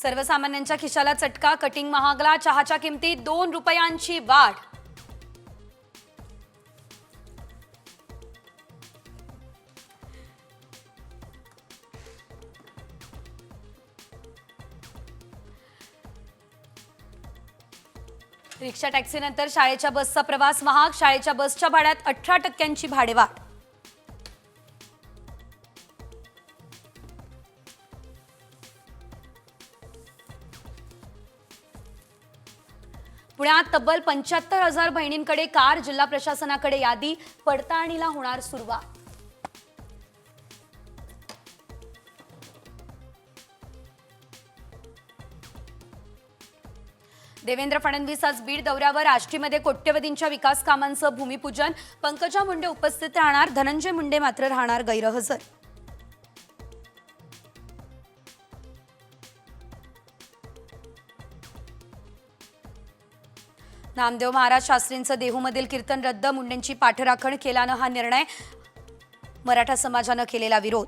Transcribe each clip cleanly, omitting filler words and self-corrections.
सर्वसामान्यांच्या खिशाला चटका, कटिंग महागला, चहाच्या किमतीत 2 रुपयांची वाढ. रिक्षा टॅक्सीनंतर शाळेच्या बसचा प्रवास महाग, शाळेच्या बसच्या भाड्यात 18% भाडेवाढ. पुण्यात तब्बल 75,000 बहिणींकडे कार, जिल्हा प्रशासनाकडे यादी, पडताळणीला होणार सुरुवात. देवेंद्र फडणवीस आज बीड दौऱ्यावर. आष्टीमध्ये कोट्यवधींच्या विकास कामांचं भूमिपूजन. पंकजा मुंडे उपस्थित राहणार, धनंजय मुंडे मात्र राहणार गैरहजर. नामदेव महाराज शास्त्रींचं देहूमधील कीर्तन रद्द, मुंडेंची पाठराखण केल्यानं हा निर्णय, मराठा समाजानं केलेला विरोध.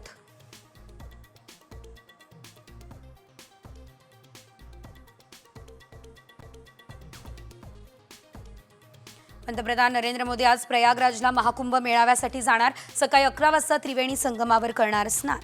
पंतप्रधान नरेंद्र मोदी आज प्रयागराजला महाकुंभ मेळाव्यासाठी जाणार. सकाळी 11 वाजता त्रिवेणी संगमावर करणार स्नान.